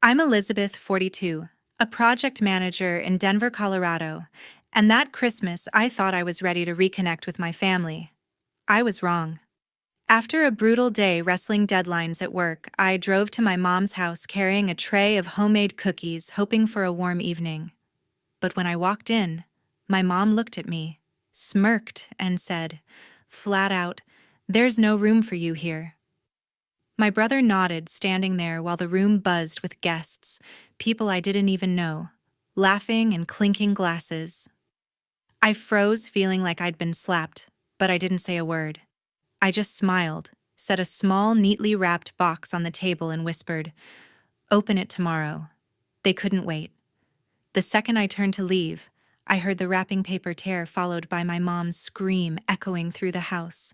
I'm Elizabeth, 42, a project manager in Denver, Colorado, and that Christmas I thought I was ready to reconnect with my family. I was wrong. After a brutal day wrestling deadlines at work, I drove to my mom's house carrying a tray of homemade cookies, hoping for a warm evening. But when I walked in, my mom looked at me, smirked, and said, flat out, "There's no room for you here." My brother nodded, standing there while the room buzzed with guests, people I didn't even know, laughing and clinking glasses. I froze, feeling like I'd been slapped, but I didn't say a word. I just smiled, set a small, neatly wrapped box on the table, and whispered, "Open it tomorrow." They couldn't wait. The second I turned to leave, I heard the wrapping paper tear, followed by my mom's scream echoing through the house.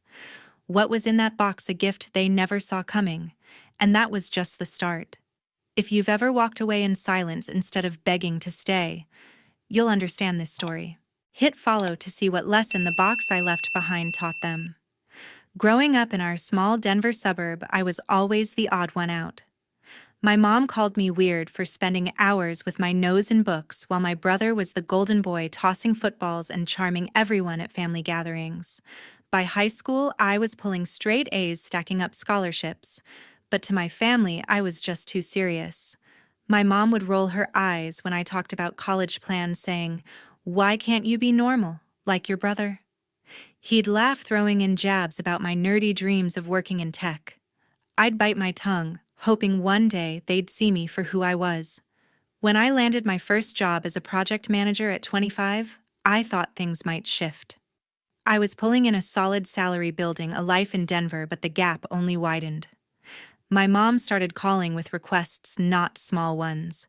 What was in that box? A gift they never saw coming, and that was just the start. If you've ever walked away in silence instead of begging to stay, you'll understand this story. Hit follow to see what lesson the box I left behind taught them. Growing up in our small Denver suburb, I was always the odd one out. My mom called me weird for spending hours with my nose in books, while my brother was the golden boy tossing footballs and charming everyone at family gatherings. By high school, I was pulling straight A's, stacking up scholarships. But to my family, I was just too serious. My mom would roll her eyes when I talked about college plans, saying, "Why can't you be normal, like your brother?" He'd laugh, throwing in jabs about my nerdy dreams of working in tech. I'd bite my tongue, hoping one day they'd see me for who I was. When I landed my first job as a project manager at 25, I thought things might shift. I was pulling in a solid salary, building a life in Denver, but the gap only widened. My mom started calling with requests, not small ones.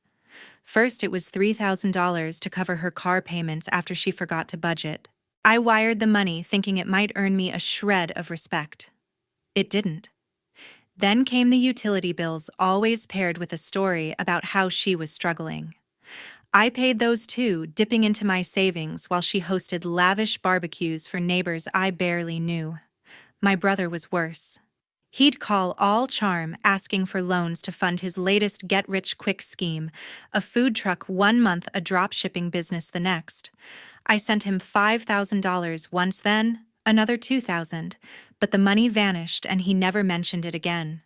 First, it was $3,000 to cover her car payments after she forgot to budget. I wired the money, thinking it might earn me a shred of respect. It didn't. Then came the utility bills, always paired with a story about how she was struggling. I paid those too, dipping into my savings while she hosted lavish barbecues for neighbors I barely knew. My brother was worse. He'd call all charm, asking for loans to fund his latest get-rich-quick scheme, a food truck one month, a drop-shipping business the next. I sent him $5,000 once, then another $2,000, but the money vanished and he never mentioned it again.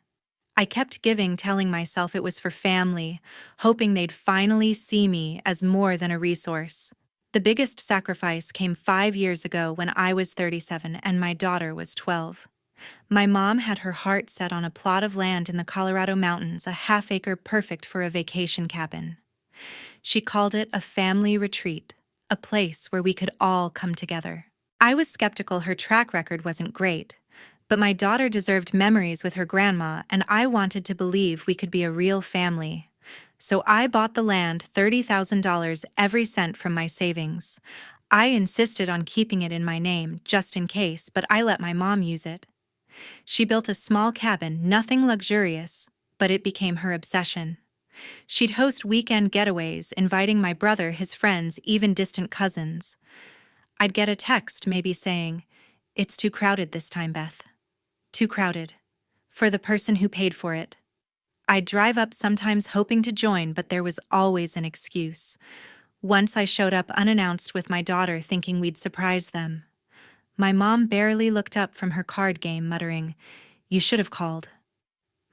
I kept giving, telling myself it was for family, hoping they'd finally see me as more than a resource. The biggest sacrifice came 5 years ago when I was 37 and my daughter was 12. My mom had her heart set on a plot of land in the Colorado mountains, a half-acre perfect for a vacation cabin. She called it a family retreat, a place where we could all come together. I was skeptical. Her track record wasn't great, but my daughter deserved memories with her grandma, and I wanted to believe we could be a real family. So I bought the land, $30,000, every cent from my savings. I insisted on keeping it in my name, just in case, but I let my mom use it. She built a small cabin, nothing luxurious, but it became her obsession. She'd host weekend getaways, inviting my brother, his friends, even distant cousins. I'd get a text, maybe saying, "It's too crowded this time, Beth. Too crowded. For the person who paid for it." I'd drive up, sometimes hoping to join, but there was always an excuse. Once I showed up unannounced with my daughter, thinking we'd surprise them. My mom barely looked up from her card game, muttering, "You should have called."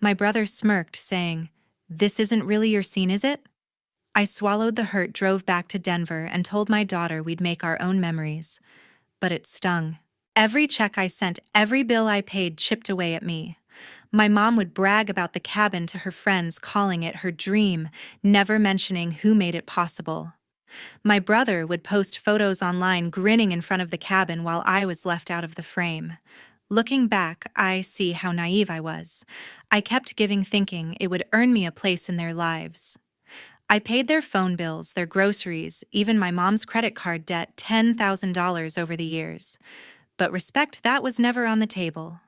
My brother smirked, saying, "This isn't really your scene, is it?" I swallowed the hurt, drove back to Denver, and told my daughter we'd make our own memories. But it stung. Every check I sent, every bill I paid, chipped away at me. My mom would brag about the cabin to her friends, calling it her dream, never mentioning who made it possible. My brother would post photos online, grinning in front of the cabin while I was left out of the frame. Looking back, I see how naive I was. I kept giving, thinking it would earn me a place in their lives. I paid their phone bills, their groceries, even my mom's credit card debt, $10,000 over the years. But respect, that was never on the table.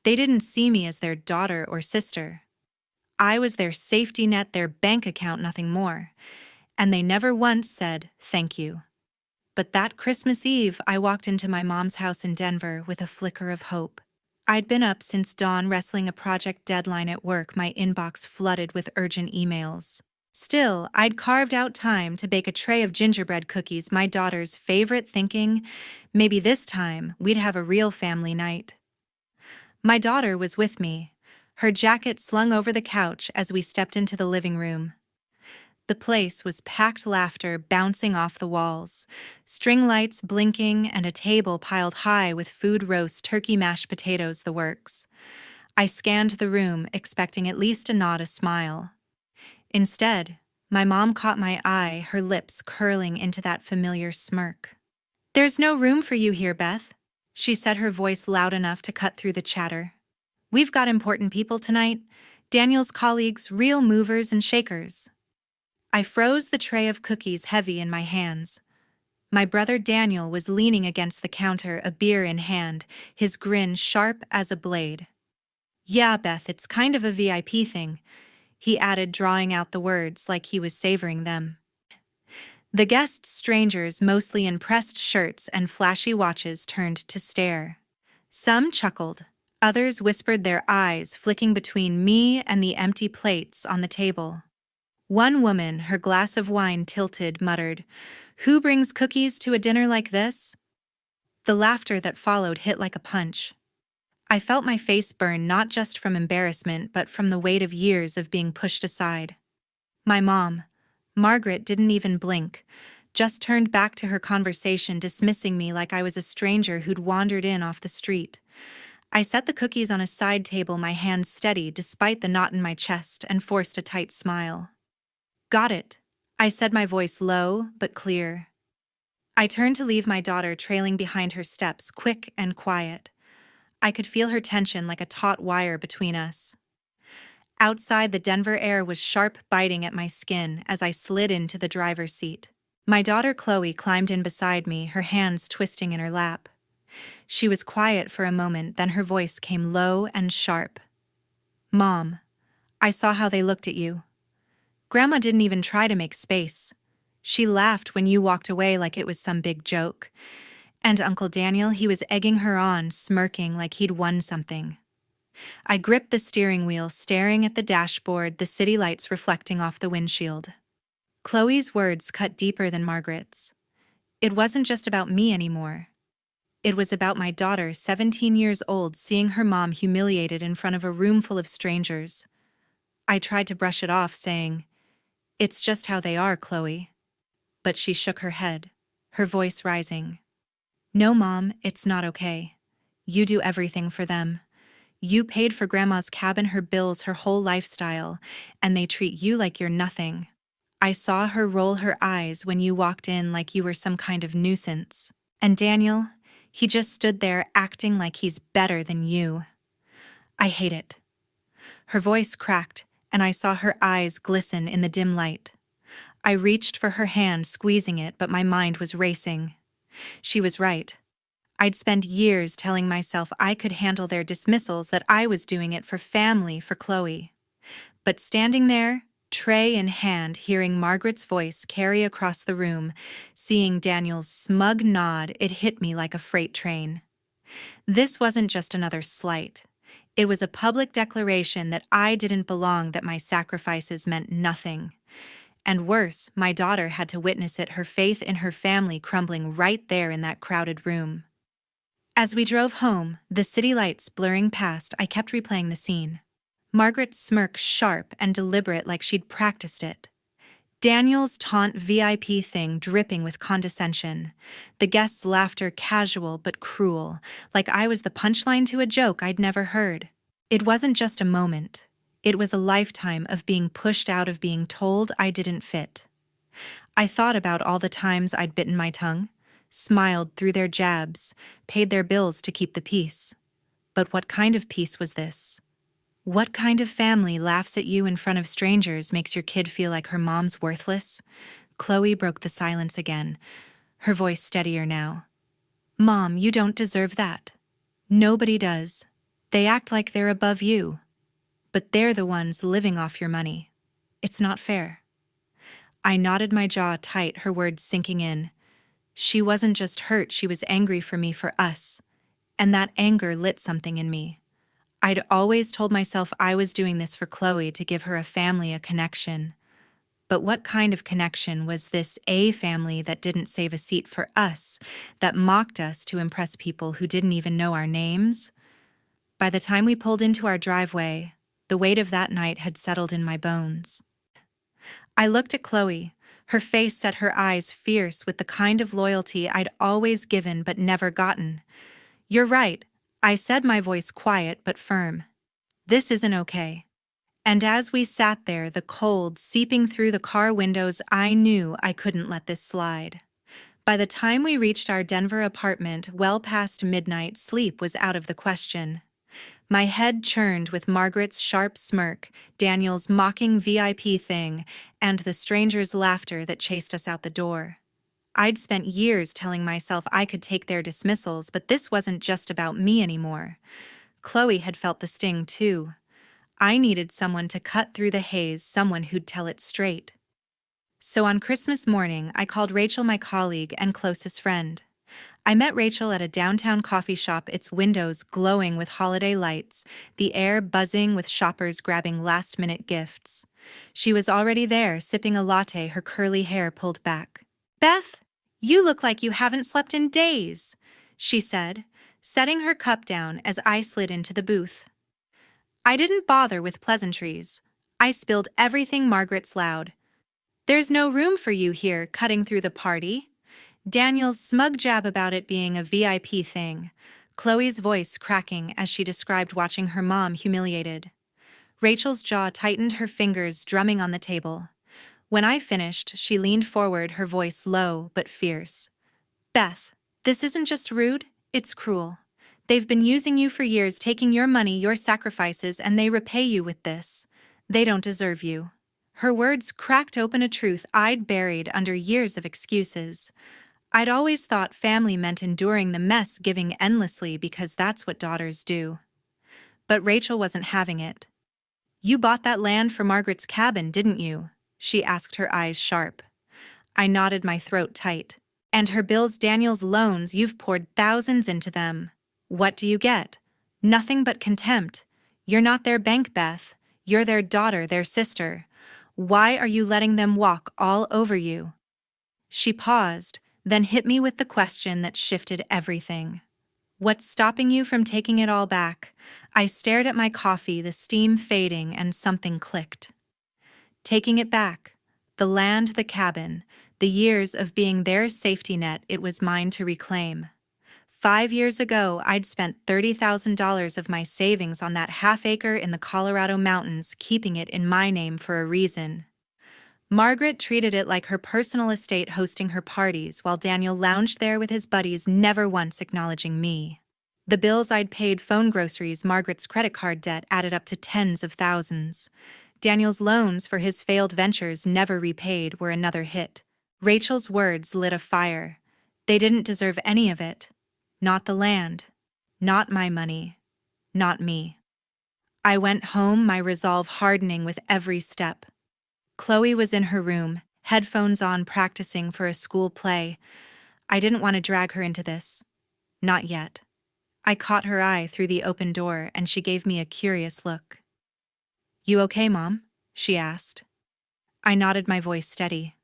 They didn't see me as their daughter or sister. I was their safety net, their bank account, nothing more. And they never once said, "Thank you." But that Christmas Eve, I walked into my mom's house in Denver with a flicker of hope. I'd been up since dawn, wrestling a project deadline at work, my inbox flooded with urgent emails. Still, I'd carved out time to bake a tray of gingerbread cookies, my daughter's favorite, thinking maybe this time we'd have a real family night. My daughter was with me, her jacket slung over the couch as we stepped into the living room. The place was packed, laughter bouncing off the walls, string lights blinking, and a table piled high with food, roast turkey, mashed potatoes, the works. I scanned the room, expecting at least a nod, a smile. Instead, my mom caught my eye, her lips curling into that familiar smirk. "There's no room for you here, Beth," she said, her voice loud enough to cut through the chatter. "We've got important people tonight, Daniel's colleagues, real movers and shakers." I froze, the tray of cookies heavy in my hands. My brother Daniel was leaning against the counter, a beer in hand, his grin sharp as a blade. "Yeah, Beth, it's kind of a VIP thing," he added, drawing out the words like he was savoring them. The guests, strangers mostly in pressed shirts and flashy watches, turned to stare. Some chuckled, others whispered, their eyes flicking between me and the empty plates on the table. One woman, her glass of wine tilted, muttered, "Who brings cookies to a dinner like this?" The laughter that followed hit like a punch. I felt my face burn, not just from embarrassment but from the weight of years of being pushed aside. My mom, Margaret, didn't even blink, just turned back to her conversation, dismissing me like I was a stranger who'd wandered in off the street. I set the cookies on a side table, my hands steady despite the knot in my chest, and forced a tight smile. "Got it," I said, my voice low but clear. I turned to leave, my daughter trailing behind her steps, quick and quiet. I could feel her tension like a taut wire between us. Outside, the Denver air was sharp, biting at my skin as I slid into the driver's seat. My daughter Chloe climbed in beside me, her hands twisting in her lap. She was quiet for a moment, then her voice came low and sharp. "Mom, I saw how they looked at you. Grandma didn't even try to make space. She laughed when you walked away like it was some big joke. And Uncle Daniel, he was egging her on, smirking like he'd won something." I gripped the steering wheel, staring at the dashboard, the city lights reflecting off the windshield. Chloe's words cut deeper than Margaret's. It wasn't just about me anymore. It was about my daughter, 17 years old, seeing her mom humiliated in front of a room full of strangers. I tried to brush it off, saying, "It's just how they are, Chloe." But she shook her head, her voice rising. "No, Mom, it's not okay. You do everything for them. You paid for Grandma's cabin, her bills, her whole lifestyle, and they treat you like you're nothing. I saw her roll her eyes when you walked in like you were some kind of nuisance. And Daniel, he just stood there acting like he's better than you. I hate it." Her voice cracked, and I saw her eyes glisten in the dim light. I reached for her hand, squeezing it, but my mind was racing. She was right. I'd spent years telling myself I could handle their dismissals, that I was doing it for family, for Chloe. But standing there, tray in hand, hearing Margaret's voice carry across the room, seeing Daniel's smug nod, it hit me like a freight train. This wasn't just another slight. It was a public declaration that I didn't belong, that my sacrifices meant nothing. And worse, my daughter had to witness it, her faith in her family crumbling right there in that crowded room. As we drove home, the city lights blurring past, I kept replaying the scene. Margaret's smirk sharp and deliberate like she'd practiced it. Daniel's taunt VIP thing dripping with condescension. The guests' laughter casual but cruel, like I was the punchline to a joke I'd never heard. It wasn't just a moment. It was a lifetime of being pushed out, of being told I didn't fit. I thought about all the times I'd bitten my tongue, smiled through their jabs, paid their bills to keep the peace. But what kind of peace was this? What kind of family laughs at you in front of strangers, makes your kid feel like her mom's worthless? Chloe broke the silence again, her voice steadier now. "Mom, you don't deserve that. Nobody does. They act like they're above you. But they're the ones living off your money. It's not fair." I nodded, my jaw tight, her words sinking in. She wasn't just hurt, she was angry for me, for us. And that anger lit something in me. I'd always told myself I was doing this for Chloe, to give her a family, a connection. But what kind of connection was this A family that didn't save a seat for us, that mocked us to impress people who didn't even know our names? By the time we pulled into our driveway, the weight of that night had settled in my bones. I looked at Chloe. Her face set her eyes fierce with the kind of loyalty I'd always given but never gotten. "You're right," I said, my voice quiet but firm. "This isn't okay." And as we sat there, the cold seeping through the car windows, I knew I couldn't let this slide. By the time we reached our Denver apartment, well past midnight, sleep was out of the question. My head churned with Margaret's sharp smirk, Daniel's mocking VIP thing, and the stranger's laughter that chased us out the door. I'd spent years telling myself I could take their dismissals, but this wasn't just about me anymore. Chloe had felt the sting too. I needed someone to cut through the haze, someone who'd tell it straight. So on Christmas morning, I called Rachel, my colleague and closest friend. I met Rachel at a downtown coffee shop, its windows glowing with holiday lights, the air buzzing with shoppers grabbing last-minute gifts. She was already there, sipping a latte, her curly hair pulled back. "Beth, you look like you haven't slept in days," she said, setting her cup down as I slid into the booth. I didn't bother with pleasantries. I spilled everything Margaret's loud. "There's no room for you here, cutting through the party." Daniel's smug jab about it being a VIP thing. Chloe's voice cracking as she described watching her mom humiliated. Rachel's jaw tightened, her fingers drumming on the table. When I finished, she leaned forward, her voice low but fierce. "Beth, this isn't just rude, it's cruel. They've been using you for years, taking your money, your sacrifices, and they repay you with this. They don't deserve you." Her words cracked open a truth I'd buried under years of excuses. I'd always thought family meant enduring the mess, giving endlessly because that's what daughters do. But Rachel wasn't having it. "You bought that land for Margaret's cabin, didn't you?" she asked, her eyes sharp. I nodded, my throat tight. "And her bills, Daniel's loans, you've poured thousands into them. What do you get? Nothing but contempt. You're not their bank, Beth. You're their daughter, their sister. Why are you letting them walk all over you?" She paused, then hit me with the question that shifted everything. "What's stopping you from taking it all back?" I stared at my coffee, the steam fading, and something clicked. Taking it back. The land, the cabin, the years of being their safety net, it was mine to reclaim. 5 years ago, I'd spent $30,000 of my savings on that half-acre in the Colorado mountains, keeping it in my name for a reason. Margaret treated it like her personal estate, hosting her parties, while Daniel lounged there with his buddies, never once acknowledging me. The bills I'd paid, phone, groceries, Margaret's credit card debt, added up to tens of thousands. Daniel's loans for his failed ventures, never repaid, were another hit. Rachel's words lit a fire. They didn't deserve any of it. Not the land. Not my money. Not me. I went home, my resolve hardening with every step. Chloe was in her room, headphones on, practicing for a school play. I didn't want to drag her into this. Not yet. I caught her eye through the open door, and she gave me a curious look. "You okay, Mom?" she asked. I nodded, my voice steady.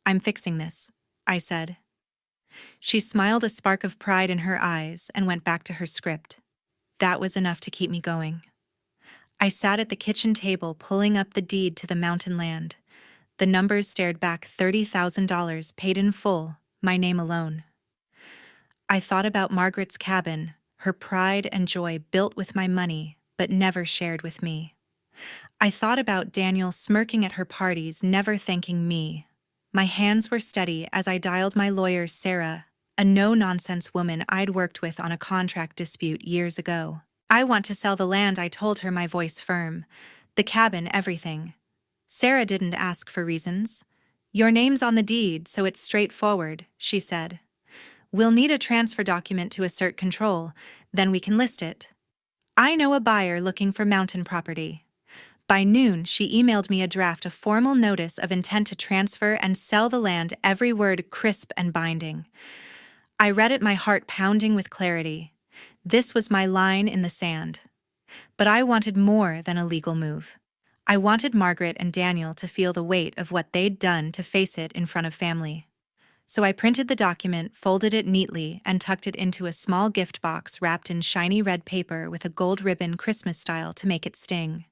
"I'm fixing this," I said. She smiled, a spark of pride in her eyes, and went back to her script. That was enough to keep me going. I sat at the kitchen table, pulling up the deed to the mountain land. The numbers stared back, $30,000 paid in full, my name alone. I thought about Margaret's cabin, her pride and joy built with my money, but never shared with me. I thought about Daniel smirking at her parties, never thanking me. My hands were steady as I dialed my lawyer, Sarah, a no-nonsense woman I'd worked with on a contract dispute years ago. "I want to sell the land," I told her, my voice firm. "The cabin, everything." Sarah didn't ask for reasons. "Your name's on the deed, so it's straightforward," she said. "We'll need a transfer document to assert control, then we can list it. I know a buyer looking for mountain property." By noon, she emailed me a draft, a formal notice of intent to transfer and sell the land, every word crisp and binding. I read it, my heart pounding with clarity. This was my line in the sand. But I wanted more than a legal move. I wanted Margaret and Daniel to feel the weight of what they'd done to face it in front of family. So I printed the document, folded it neatly, and tucked it into a small gift box wrapped in shiny red paper with a gold ribbon Christmas style to make it sting.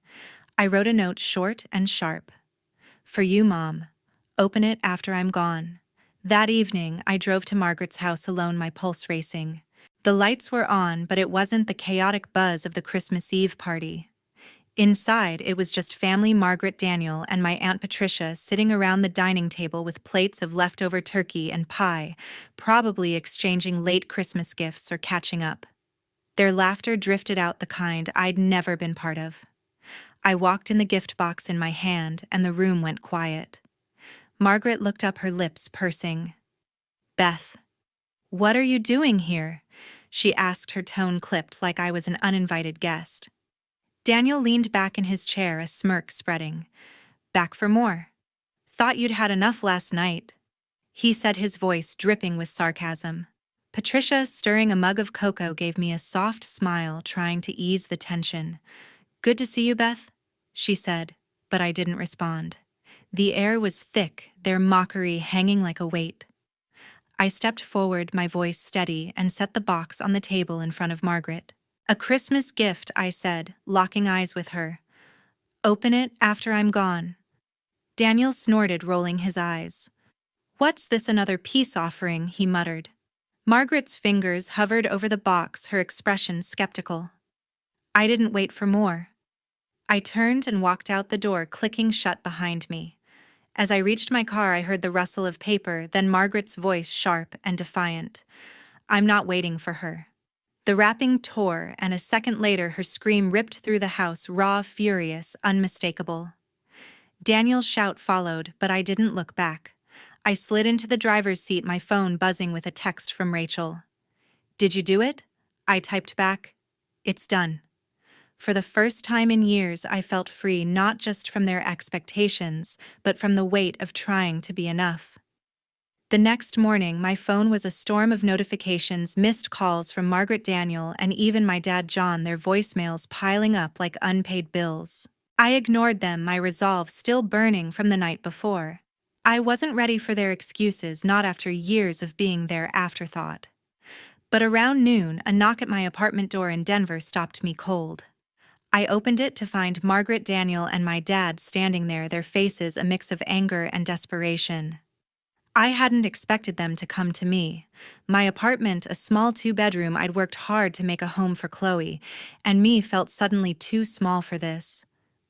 I wrote a note short and sharp. For you, Mom. Open it after I'm gone. That evening, I drove to Margaret's house alone, my pulse racing. The lights were on, but it wasn't the chaotic buzz of the Christmas Eve party. Inside, it was just family Margaret, Daniel, and my Aunt Patricia sitting around the dining table with plates of leftover turkey and pie, probably exchanging late Christmas gifts or catching up. Their laughter drifted out the kind I'd never been part of. I walked in the gift box in my hand, and the room went quiet. Margaret looked up, her lips pursing. "Beth, what are you doing here?" she asked, her tone clipped like I was an uninvited guest. Daniel leaned back in his chair, a smirk spreading. "Back for more. Thought you'd had enough last night," he said, his voice dripping with sarcasm. Patricia, stirring a mug of cocoa, gave me a soft smile, trying to ease the tension. "Good to see you, Beth," she said, but I didn't respond. The air was thick, their mockery hanging like a weight. I stepped forward, my voice steady, and set the box on the table in front of Margaret. "A Christmas gift," I said, locking eyes with her. "Open it after I'm gone." Daniel snorted, rolling his eyes. "What's this, another peace offering?" he muttered. Margaret's fingers hovered over the box, her expression skeptical. I didn't wait for more. I turned and walked out the door, clicking shut behind me. As I reached my car, I heard the rustle of paper, then Margaret's voice, sharp and defiant. "I'm not waiting for her." The wrapping tore, and a second later her scream ripped through the house, raw, furious, unmistakable. Daniel's shout followed, but I didn't look back. I slid into the driver's seat, my phone buzzing with a text from Rachel. "Did you do it?" I typed back. "It's done." For the first time in years, I felt free, not just from their expectations, but from the weight of trying to be enough. The next morning, my phone was a storm of notifications, missed calls from Margaret, Daniel, and even my dad John, their voicemails piling up like unpaid bills. I ignored them, my resolve still burning from the night before. I wasn't ready for their excuses, not after years of being their afterthought. But around noon, a knock at my apartment door in Denver stopped me cold. I opened it to find Margaret, Daniel, and my dad standing there, their faces a mix of anger and desperation. I hadn't expected them to come to me. My apartment, a small 2-bedroom, I'd worked hard to make a home for Chloe, and me felt suddenly too small for this.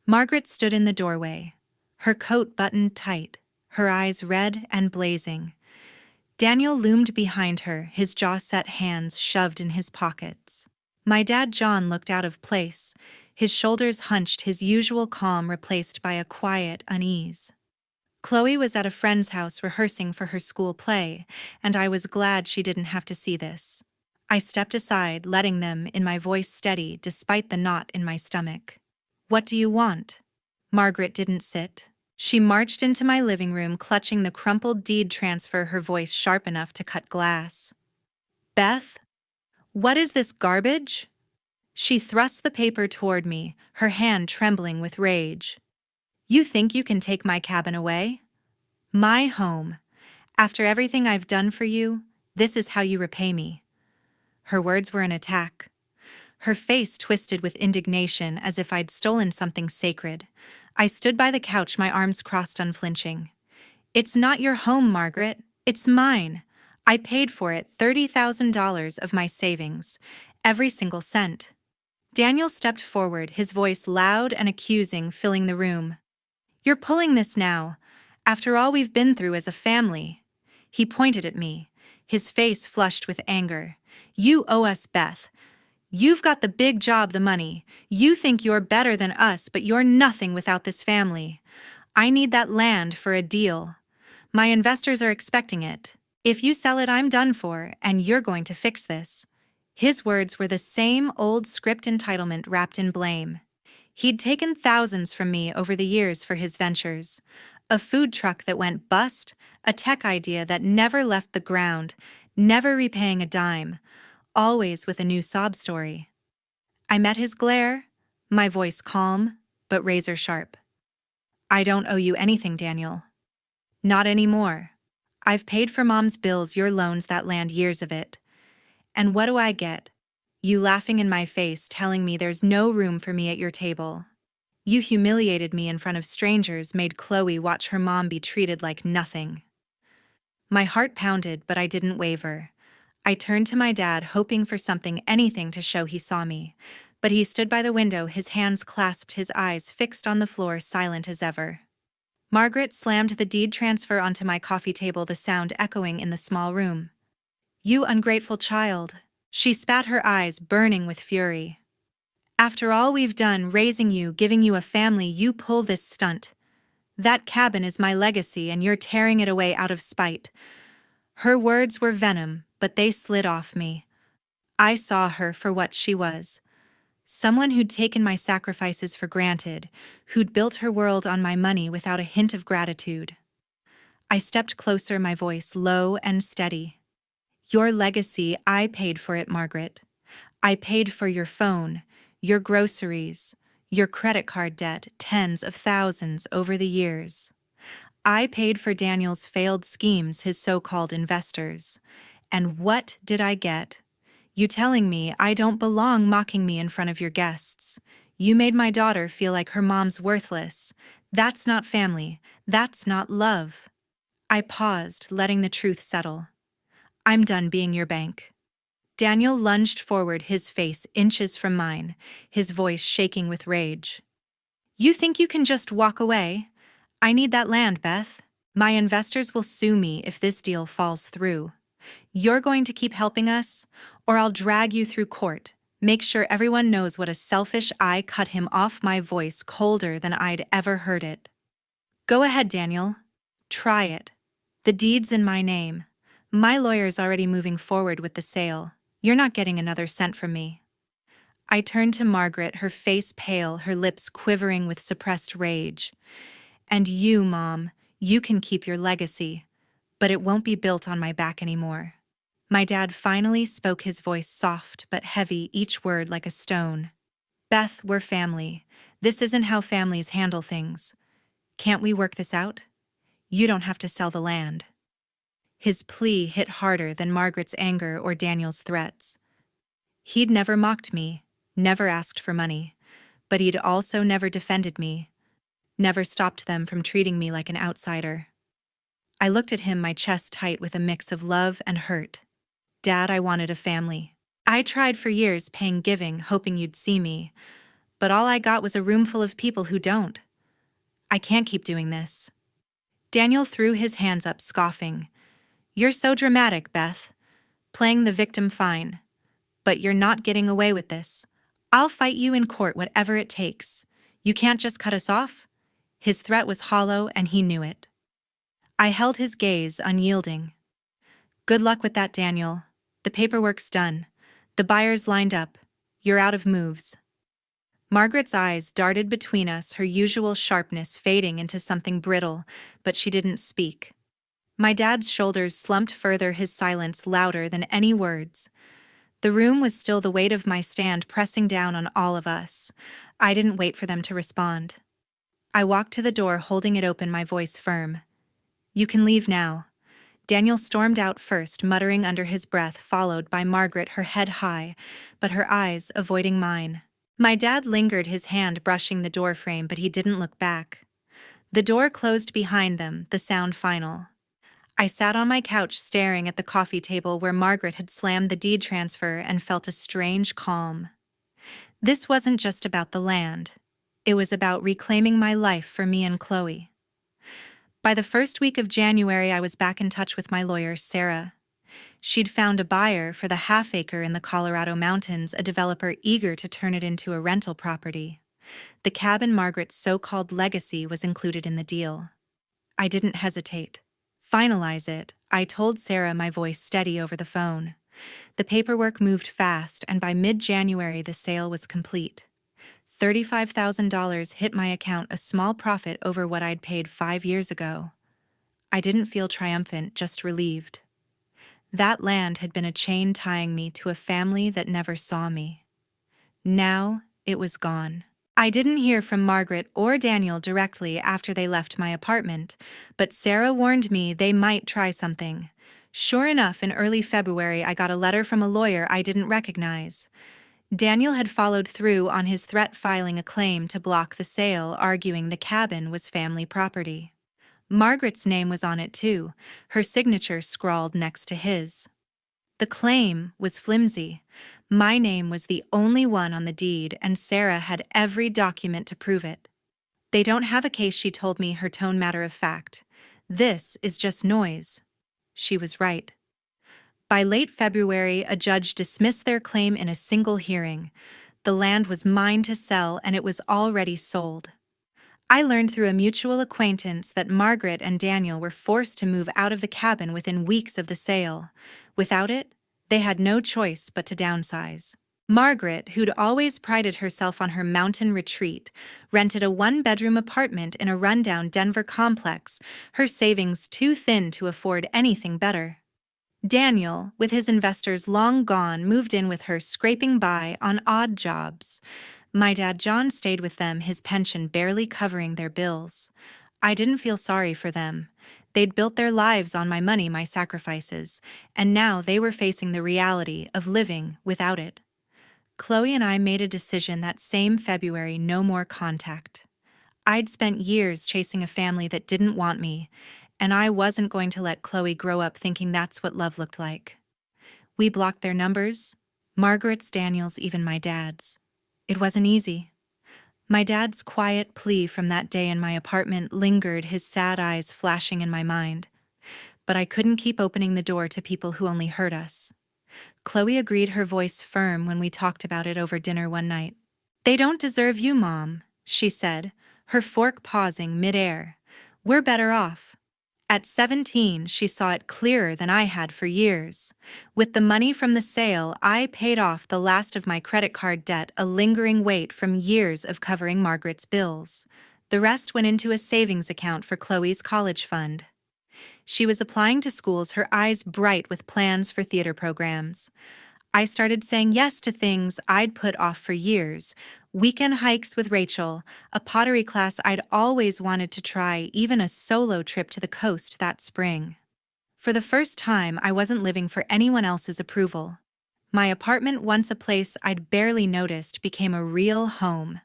Margaret stood in the doorway, her coat buttoned tight, her eyes red and blazing. Daniel loomed behind her, his jaw-set, hands shoved in his pockets. My dad John looked out of place, his shoulders hunched, his usual calm replaced by a quiet unease. Chloe was at a friend's house rehearsing for her school play, and I was glad she didn't have to see this. I stepped aside, letting them, in my voice steady despite the knot in my stomach. "What do you want?" Margaret didn't sit. She marched into my living room, clutching the crumpled deed transfer, her voice sharp enough to cut glass. "Beth, what is this garbage?" She thrust the paper toward me, her hand trembling with rage. "You think you can take my cabin away? My home. After everything I've done for you, this is how you repay me." Her words were an attack. Her face twisted with indignation, as if I'd stolen something sacred. I stood by the couch, my arms crossed, unflinching. "It's not your home, Margaret. It's mine. I paid for it, $30,000 of my savings. Every single cent." Daniel stepped forward, his voice loud and accusing, filling the room. "You're pulling this now, after all we've been through as a family." He pointed at me, his face flushed with anger. "You owe us, Beth. You've got the big job, the money. You think you're better than us, but you're nothing without this family. I need that land for a deal. My investors are expecting it. If you sell it, I'm done for, and you're going to fix this." His words were the same old script, entitlement wrapped in blame. He'd taken thousands from me over the years for his ventures. A food truck that went bust, a tech idea that never left the ground, never repaying a dime, always with a new sob story. I met his glare, my voice calm, but razor sharp. I don't owe you anything, Daniel. Not anymore. I've paid for Mom's bills, your loans, that land, years of it. And what do I get? You laughing in my face, telling me there's no room for me at your table. You humiliated me in front of strangers, made Chloe watch her mom be treated like nothing. My heart pounded, but I didn't waver. I turned to my dad, hoping for something, anything to show he saw me. But he stood by the window, his hands clasped, his eyes fixed on the floor, silent as ever. Margaret slammed the deed transfer onto my coffee table, the sound echoing in the small room. You ungrateful child. She spat, her eyes burning with fury. After all we've done, raising you, giving you a family, you pull this stunt. That cabin is my legacy, and you're tearing it away out of spite. Her words were venom, but they slid off me. I saw her for what she was. Someone who'd taken my sacrifices for granted, who'd built her world on my money without a hint of gratitude. I stepped closer, my voice low and steady. Your legacy, I paid for it, Margaret. I paid for your phone, your groceries, your credit card debt, tens of thousands over the years. I paid for Daniel's failed schemes, his so-called investors. And what did I get? You telling me I don't belong, mocking me in front of your guests. You made my daughter feel like her mom's worthless. That's not family. That's not love. I paused, letting the truth settle. I'm done being your bank. Daniel lunged forward, his face inches from mine, his voice shaking with rage. You think you can just walk away? I need that land, Beth. My investors will sue me if this deal falls through. You're going to keep helping us, or I'll drag you through court. Make sure everyone knows what a selfish I cut him off, my voice colder than I'd ever heard it. Go ahead, Daniel. Try it. The deed's in my name. My lawyer's already moving forward with the sale. You're not getting another cent from me. I turned to Margaret, her face pale, her lips quivering with suppressed rage. And you, Mom, you can keep your legacy, but it won't be built on my back anymore. My dad finally spoke, his voice soft but heavy, each word like a stone. Beth, we're family. This isn't how families handle things. Can't we work this out? You don't have to sell the land. His plea hit harder than Margaret's anger or Daniel's threats. He'd never mocked me, never asked for money, but he'd also never defended me, never stopped them from treating me like an outsider. I looked at him, my chest tight with a mix of love and hurt. Dad, I wanted a family. I tried for years, paying, giving, hoping you'd see me, but all I got was a room full of people who don't. I can't keep doing this. Daniel threw his hands up, scoffing. You're so dramatic, Beth. Playing the victim, fine. But you're not getting away with this. I'll fight you in court, whatever it takes. You can't just cut us off? His threat was hollow, and he knew it. I held his gaze, unyielding. Good luck with that, Daniel. The paperwork's done. The buyer's lined up. You're out of moves. Margaret's eyes darted between us, her usual sharpness fading into something brittle, but she didn't speak. My dad's shoulders slumped further, his silence louder than any words. The room was still, the weight of my stand pressing down on all of us. I didn't wait for them to respond. I walked to the door, holding it open, my voice firm. You can leave now. Daniel stormed out first, muttering under his breath, followed by Margaret, her head high, but her eyes avoiding mine. My dad lingered, his hand brushing the door frame, but he didn't look back. The door closed behind them, the sound final. I sat on my couch staring at the coffee table where Margaret had slammed the deed transfer and felt a strange calm. This wasn't just about the land. It was about reclaiming my life for me and Chloe. By the first week of January, I was back in touch with my lawyer, Sarah. She'd found a buyer for the half-acre in the Colorado mountains, a developer eager to turn it into a rental property. The cabin, Margaret's so-called legacy, was included in the deal. I didn't hesitate. Finalize it, I told Sarah, my voice steady over the phone. The paperwork moved fast, and by mid-January the sale was complete. $35,000 hit my account, a small profit over what I'd paid 5 years ago. I didn't feel triumphant, just relieved. That land had been a chain tying me to a family that never saw me. Now it was gone. I didn't hear from Margaret or Daniel directly after they left my apartment, but Sarah warned me they might try something. Sure enough, in early February, I got a letter from a lawyer I didn't recognize. Daniel had followed through on his threat, filing a claim to block the sale, arguing the cabin was family property. Margaret's name was on it too, her signature scrawled next to his. The claim was flimsy. My name was the only one on the deed, and Sarah had every document to prove it. They don't have a case, she told me, her tone matter of fact. This is just noise. She was right. By late February, a judge dismissed their claim in a single hearing. The land was mine to sell, and it was already sold. I learned through a mutual acquaintance that Margaret and Daniel were forced to move out of the cabin within weeks of the sale. Without it, they had no choice but to downsize. Margaret, who'd always prided herself on her mountain retreat, rented a one-bedroom apartment in a rundown Denver complex, her savings too thin to afford anything better. Daniel, with his investors long gone, moved in with her, scraping by on odd jobs. My dad John stayed with them, his pension barely covering their bills. I didn't feel sorry for them. They'd built their lives on my money, my sacrifices, and now they were facing the reality of living without it. Chloe and I made a decision that same February: no more contact. I'd spent years chasing a family that didn't want me, and I wasn't going to let Chloe grow up thinking that's what love looked like. We blocked their numbers, Margaret's, Daniel's, even my dad's. It wasn't easy. My dad's quiet plea from that day in my apartment lingered, his sad eyes flashing in my mind. But I couldn't keep opening the door to people who only hurt us. Chloe agreed, her voice firm, when we talked about it over dinner one night. "They don't deserve you, Mom," she said, her fork pausing midair. "We're better off." At 17, she saw it clearer than I had for years. With the money from the sale, I paid off the last of my credit card debt, a lingering weight from years of covering Margaret's bills. The rest went into a savings account for Chloe's college fund. She was applying to schools, her eyes bright with plans for theater programs. I started saying yes to things I'd put off for years. Weekend hikes with Rachel, a pottery class I'd always wanted to try, even a solo trip to the coast that spring. For the first time, I wasn't living for anyone else's approval. My apartment, once a place I'd barely noticed, became a real home.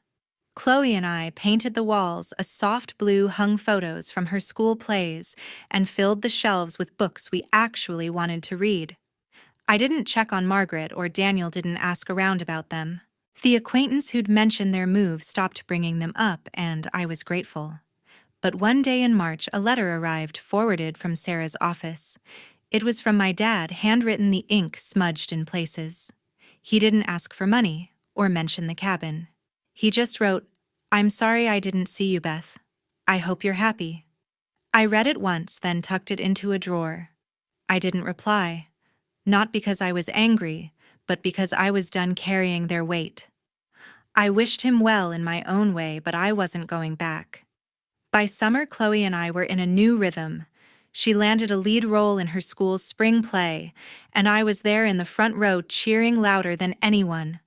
Chloe and I painted the walls a soft blue, hung photos from her school plays, and filled the shelves with books we actually wanted to read. I didn't check on Margaret, or Daniel didn't ask around about them. The acquaintance who'd mentioned their move stopped bringing them up, and I was grateful. But one day in March, a letter arrived, forwarded from Sarah's office. It was from my dad, handwritten, the ink smudged in places. He didn't ask for money or mention the cabin. He just wrote, "I'm sorry I didn't see you, Beth. I hope you're happy." I read it once, then tucked it into a drawer. I didn't reply. Not because I was angry, but because I was done carrying their weight. I wished him well in my own way, but I wasn't going back. By summer, Chloe and I were in a new rhythm. She landed a lead role in her school's spring play, and I was there in the front row cheering louder than anyone.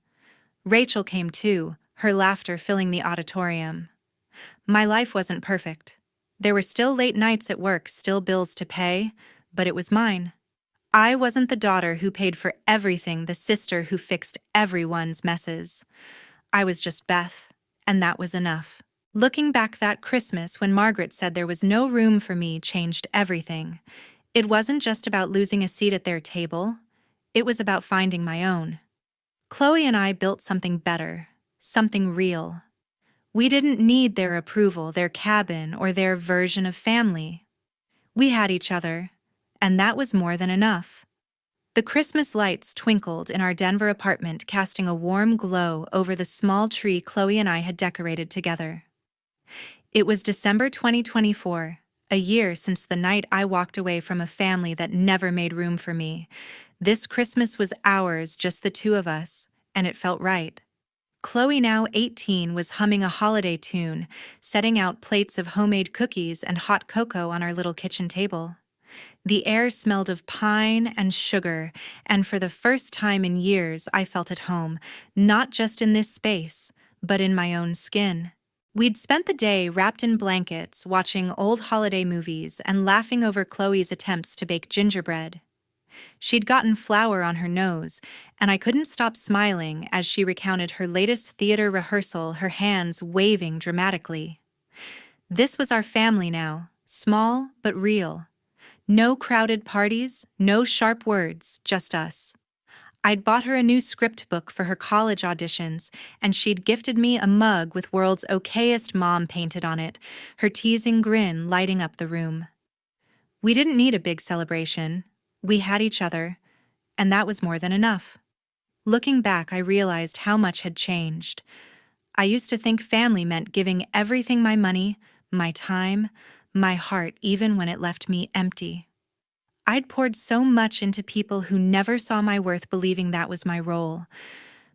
Rachel came too, her laughter filling the auditorium. My life wasn't perfect. There were still late nights at work, still bills to pay, but it was mine. I wasn't the daughter who paid for everything, the sister who fixed everyone's messes. I was just Beth, and that was enough. Looking back, that Christmas when Margaret said there was no room for me changed everything. It wasn't just about losing a seat at their table. It was about finding my own. Chloe and I built something better, something real. We didn't need their approval, their cabin, or their version of family. We had each other, and that was more than enough. The Christmas lights twinkled in our Denver apartment, casting a warm glow over the small tree Chloe and I had decorated together. It was December 2024, a year since the night I walked away from a family that never made room for me. This Christmas was ours, just the two of us, and it felt right. Chloe, now 18, was humming a holiday tune, setting out plates of homemade cookies and hot cocoa on our little kitchen table. The air smelled of pine and sugar, and for the first time in years I felt at home, not just in this space, but in my own skin. We'd spent the day wrapped in blankets, watching old holiday movies and laughing over Chloe's attempts to bake gingerbread. She'd gotten flour on her nose, and I couldn't stop smiling as she recounted her latest theater rehearsal, her hands waving dramatically. This was our family now, small but real. No crowded parties, no sharp words, just us. I'd bought her a new script book for her college auditions, and she'd gifted me a mug with World's Okayest Mom painted on it, her teasing grin lighting up the room. We didn't need a big celebration. We had each other, and that was more than enough. Looking back, I realized how much had changed. I used to think family meant giving everything, my money, my time, my heart, even when it left me empty. I'd poured so much into people who never saw my worth, believing that was my role.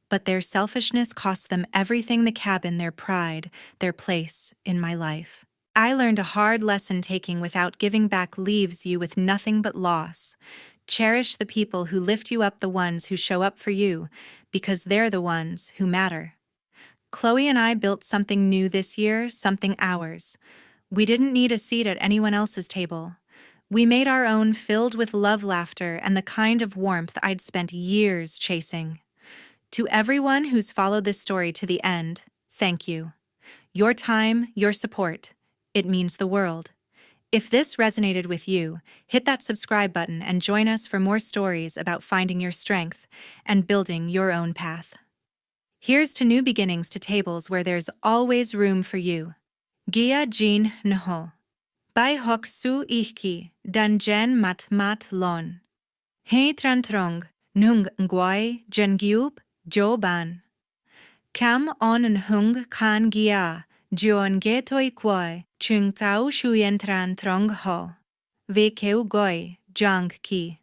But their selfishness cost them everything: the cabin, their pride, their place in my life. I learned a hard lesson: taking without giving back leaves you with nothing but loss. Cherish the people who lift you up, the ones who show up for you, because they're the ones who matter. Chloe and I built something new this year, something ours. We didn't need a seat at anyone else's table. We made our own, filled with love, laughter, and the kind of warmth I'd spent years chasing. To everyone who's followed this story to the end, thank you. Your time, your support, it means the world. If this resonated with you, hit that subscribe button and join us for more stories about finding your strength and building your own path. Here's to new beginnings, to tables where there's always room for you. Gia Jean Nho. Bai Hok Su Ihki, Dan Jen Mat Mat Lon. Hei Tran Trong, Nung Nguai, Jen Giup, Jo Ban. Kam On Nhung Kan Gia, Jion Getoi Kwai, Chung Tao Shuyen Tran Trong Ho. Ve Keu Goi, Jang Ki.